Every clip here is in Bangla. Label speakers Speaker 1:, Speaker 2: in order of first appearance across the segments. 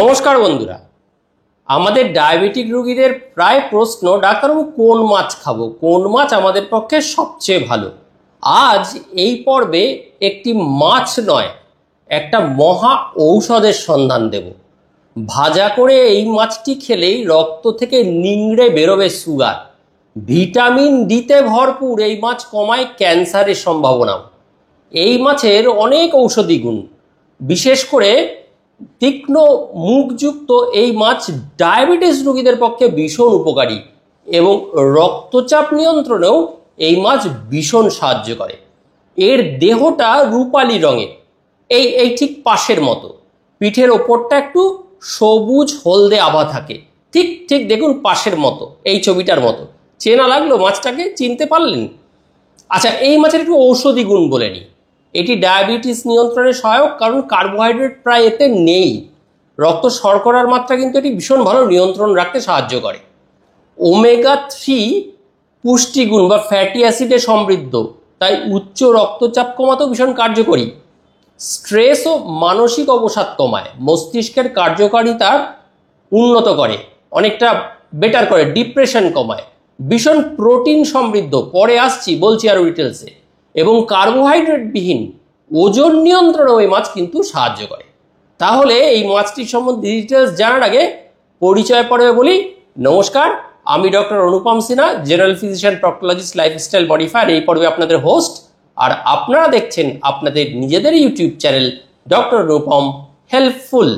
Speaker 1: নমস্কার বন্ধুরা, আমাদের ডায়াবেটিক রোগীদের প্রায় প্রশ্ন, ডাক্তারবাবু কোন মাছ খাবো, কোন মাছ আমাদের পক্ষে সবচেয়ে ভালো। আজ এই পর্বে একটি মাছ নয়, একটা মহা ঔষধের সন্ধান দেব। ভাজা করে এই মাছটি খেলেই রক্ত থেকে নিংড়ে বেরোবে সুগার। ভিটামিন ডিতে ভরপুর এই মাছ কমায় ক্যান্সারের সম্ভাবনা। এই মাছের অনেক ঔষধি গুণ, বিশেষ করে তীক্ষ্ণ মুখযুক্ত এই মাছ ডায়াবেটিস রোগীদের পক্ষে ভীষণ উপকারী এবং রক্তচাপ নিয়ন্ত্রণেও এই মাছ ভীষণ সাহায্য করে। এর দেহটা রূপালি রঙের, এই ঠিক পাশের মতো, পিঠের ওপরটা একটু সবুজ হলদে আভা থাকে, ঠিক ঠিক দেখুন পাশের মতো, এই ছবিটার মতো। চেনা লাগলো? মাছটাকে চিনতে পারলেন? আচ্ছা, এই মাছের একটু ঔষধি গুণ বলে নিই। এটি ডায়াবেটিস নিয়ন্ত্রণে সহায়ক, কারণ কার্বোহাইড্রেট প্রায় এতে নেই। রক্ত শর্করার মাত্রা কিন্তু এটি ভীষণ ভালো নিয়ন্ত্রণ রাখতে সাহায্য করে। ওমেগা 3 পুষ্টিগুণ বা ফ্যাটি অ্যাসিডে সমৃদ্ধ, তাই উচ্চ রক্তচাপ কমাতেও ভীষণ কার্যকরী। স্ট্রেস ও মানসিক অবসাদ কমায়, মস্তিষ্কের কার্যকারিতা উন্নত করে, অনেকটা বেটার করে, ডিপ্রেশন কমায়। ভীষণ প্রোটিন সমৃদ্ধ, পরে আসছি, বলছি আরও ডিটেলসে। এবং কার্বোহাইড্রেট বিহীন, ওজন নিয়ন্ত্রণেও এই মাছ কিন্তু সাহায্য করে। তাহলে এই মাছটির সম্বন্ধে ডিটেলস জানার আগে পরিচয় পর্বে বলি। নমস্কার, আমি doctor Anupam Sinha, general physician, proctologist, lifestyle modifier. এই পর্বে আপনাদের হোস্ট, আর আপনারা দেখছেন আপনাদের নিজেদের YouTube channel doctor Anupam helpful.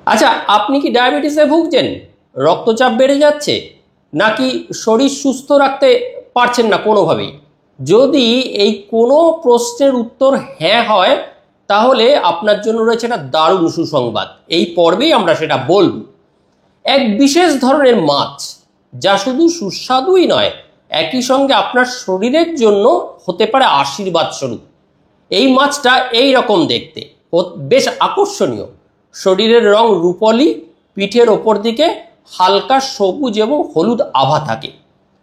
Speaker 1: আচ্ছা, আপনি কি ডায়াবেটিসে ভুগছেন? রক্তচাপ বেড়ে যাচ্ছে, নাকি শরীর সুস্থ রাখতে পারছেন না কোনোভাবেই? যদি এই কোনো প্রশ্নের উত্তর হ্যাঁ হয়, তাহলে আপনার জন্য রয়েছে একটা দারুণ সুসংবাদ। এই পর্বেই আমরা সেটা বলব। এক বিশেষ ধরনের মাছ, যা শুধু সুস্বাদুই নয়, একই সঙ্গে আপনার শরীরের জন্য হতে পারে আশীর্বাদ স্বরূপ। এই মাছটা এই রকম দেখতে, বেশ আকর্ষণীয়। শরীরের রং রূপলি, পিঠের ওপর দিকে হালকা সবুজ এবং হলুদ আভা থাকে,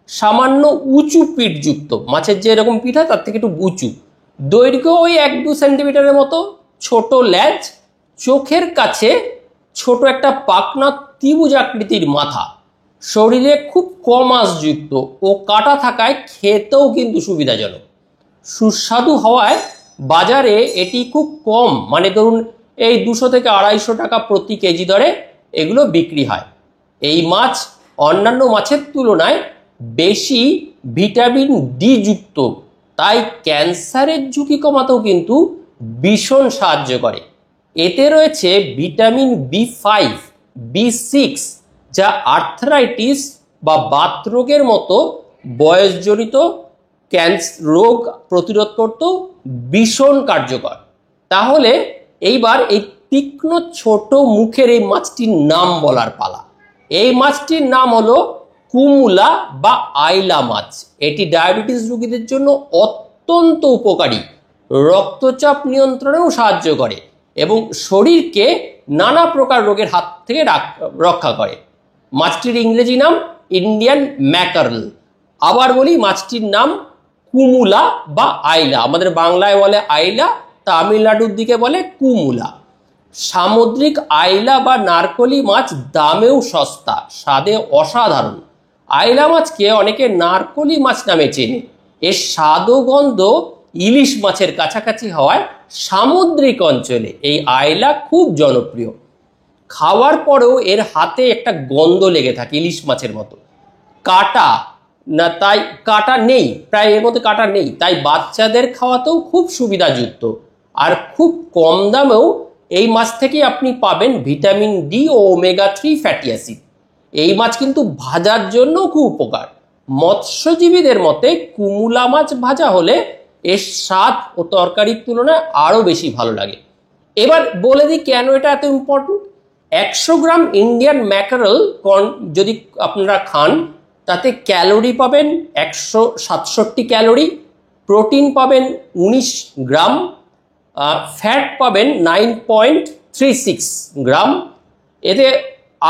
Speaker 1: সামান্য উঁচু পিঠযুক্ত। মাছের যে এরকম পিঠ হয় তার থেকে একটু উঁচু, দৈর্ঘ্য ওই 1-2 সেন্টিমিটারের মতো, ছোট ল্যাজ, চোখের কাছে ছোট একটা পাকনা ত্রিভুজ আকৃতির মাথা, শরীরে খুব কম আঁশযুক্ত ও কাটা থাকায় খেতেও কিন্তু সুবিধাজনক। সুস্বাদু হওয়ায় বাজারে এটি খুব কম, মানে ধরুন এই 200 থেকে 250 টাকা প্রতি কেজি দরে এগুলো বিক্রি হয়। এই মাছ অন্যান্য মাছের তুলনায় বেশি ভিটামিন ডি যুক্ত, তাই ক্যান্সারের ঝুঁকি কমাতেও কিন্তু ভীষণ সাহায্য করে। এতে রয়েছে ভিটামিন B5, B6, যা আর্থ্রাইটিস বা বাতরোগের মতো বয়সজনিত রোগ প্রতিরোধ করতেও ভীষণ কার্যকর। তাহলে এইবার এই তীক্ষ্ণ ছোট মুখের এই মাছটির নাম বলার পালা। এই মাছটির নাম হলো কুমুলা বা আইলা মাছ। এটি ডায়াবেটিস রোগীদের জন্য অত্যন্ত উপকারী, রক্তচাপ নিয়ন্ত্রণেও সাহায্য করে এবং শরীরকে নানা প্রকার রোগের হাত থেকে রক্ষা করে। মাছটির ইংরেজি নাম ইন্ডিয়ান ম্যাকারেল। আবার বলি, মাছটির নাম কুমুলা বা আইলা। আমাদের বাংলায় বলে আইলা, তামিলনাড়ুর দিকে বলে কুমুলা। সামুদ্রিক আইলা বা নারকলি মাছ দামেও সস্তা, স্বাদে অসাধারণ। আইলা মাছকে অনেকে নারকলি মাছ নামে চেনে। এর স্বাদ ও গন্ধ ইলিশ মাছের কাছাকাছি হওয়ায় সামুদ্রিক অঞ্চলে এই আইলা খুব জনপ্রিয়। খাওয়ার পরেও এর হাতে একটা গন্ধ লেগে থাকে, ইলিশ মাছের মতো। কাটা না, তাই কাটা নেই, প্রায় এর মধ্যে কাটা নেই, তাই বাচ্চাদের খাওয়াতেও খুব সুবিধাযুক্ত। আর খুব কম দামেও এই মাছ থেকে আপনি পাবেন ভিটামিন ডি ও ওমেগা 3 ফ্যাটি অ্যাসিড। এই মাছ কিন্তু ভাজার জন্য খুব উপকার। মৎস্যজীবীদের মতে কুমুলা মাছ ভাজা হলে এর স্বাদ ও তরকারির তুলনায় আরও বেশি ভালো লাগে। এবার বলে দিই কেন এটা এত ইম্পর্টেন্ট। 100 গ্রাম ইন্ডিয়ান ম্যাকারেল যদি আপনারা খান, তাতে ক্যালোরি পাবেন 167 ক্যালোরি, প্রোটিন পাবেন 19 গ্রাম, ফ্যাট পাবেন 9.36 গ্রাম। এতে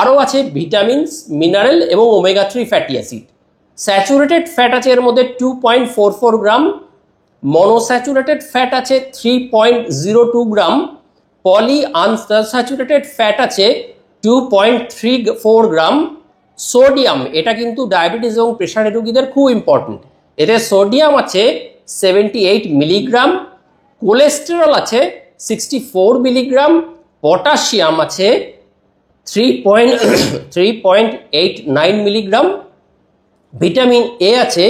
Speaker 1: আরও আছে ভিটামিনস, মিনারেল এবং omega 3 fatty acid. Saturated fat আছে এর মধ্যে 2.44 গ্রাম, মনোস্যাচুরেটেড ফ্যাট আছে 3.02 গ্রাম, পলি আনস্যাচুরেটেড ফ্যাট আছে 2.34 গ্রাম, সোডিয়াম, এটা কিন্তু ডায়াবেটিস এবং প্রেশারের রোগীদের খুব ইম্পর্টেন্ট, এতে সোডিয়াম আছে 78 মিলিগ্রাম, কোলেস্টেরল আছে 64 মিলিগ্রাম, পটাশিয়াম আছে 3.89 মিলিগ্রাম, ভিটামিন এ আছে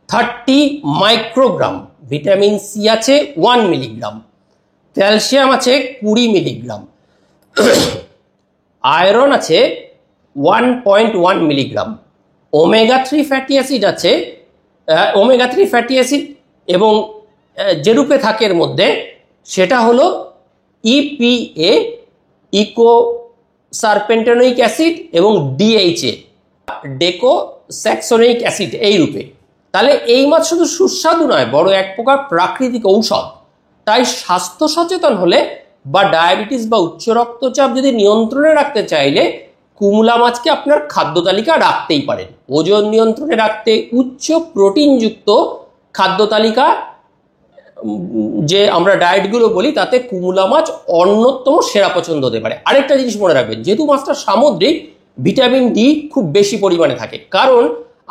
Speaker 1: 30 মাইক্রোগ্রাম, ভিটামিন সি আছে 1 মিলিগ্রাম, ক্যালসিয়াম আছে 20 মিলিগ্রাম, আয়রন আছে 1.1 মিলিগ্রাম, ওমেগা 3 ফ্যাটি অ্যাসিড আছে, ওমেগা 3 ফ্যাটি অ্যাসিড এবং যে রূপে থাকে এর মধ্যে সেটা হলো ইপিএ, ইকো সারপেন্টানোইক অ্যাসিড, এবং ডিএইচএ, ডেকোস্যাক্সোনিক অ্যাসিড, এই রূপে। তাহলে এই মাছ শুধু সুস্বাদু নয়, বড় এক প্রকার প্রাকৃতিক ঔষধ। তাই স্বাস্থ্য সচেতন হলে বা ডায়াবেটিস বা উচ্চ রক্তচাপ যদি নিয়ন্ত্রণে রাখতে চাইলে কুমলা মাছকে আপনার খাদ্য তালিকা রাখতেই পারেন। ওজন নিয়ন্ত্রণে রাখতে উচ্চ প্রোটিনযুক্ত খাদ্য তালিকা যে আমরা ডায়েটগুলো বলি তাতে কুমলা মাছ অন্যতম সেরা পছন্দ হতে পারে। আরেকটা জিনিস মনে রাখবেন, যেহেতু মাছটা সামুদ্রিক, ভিটামিন ডি খুব বেশি পরিমাণে থাকে, কারণ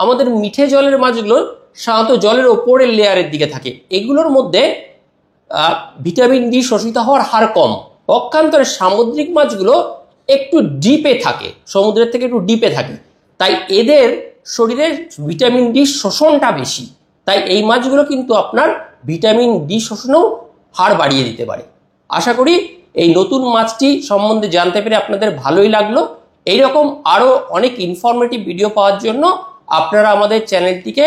Speaker 1: আমাদের মিঠে জলের মাছগুলো সাধারণত জলের ওপরের লেয়ারের দিকে থাকে, এগুলোর মধ্যে ভিটামিন ডি শোষিত হওয়ার হার কম। পক্ষান্তরে সামুদ্রিক মাছগুলো একটু ডিপে থাকে, সমুদ্রের থেকে একটু ডিপে থাকে, তাই এদের শরীরে ভিটামিন ডি শোষণটা বেশি। তাই এই মাছগুলো কিন্তু আপনার ভিটামিন ডি শোষণেও হার বাড়িয়ে দিতে পারে। আশা করি এই নতুন মাছটি সম্বন্ধে জানতে পেরে আপনাদের ভালোই লাগলো। এইরকম আরও অনেক ইনফরমেটিভ ভিডিও পাওয়ার জন্য আপনারা আমাদের চ্যানেলটিকে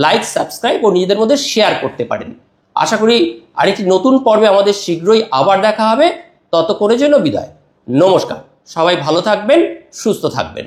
Speaker 1: লাইক, সাবস্ক্রাইব ও নিজেদের মধ্যে শেয়ার করতে পারেন। আশা করি আরেকটি নতুন পর্বে আমাদের শীঘ্রই আবার দেখা হবে। ততক্ষণের জন্য বিদায়, নমস্কার। সবাই ভালো থাকবেন, সুস্থ থাকবেন।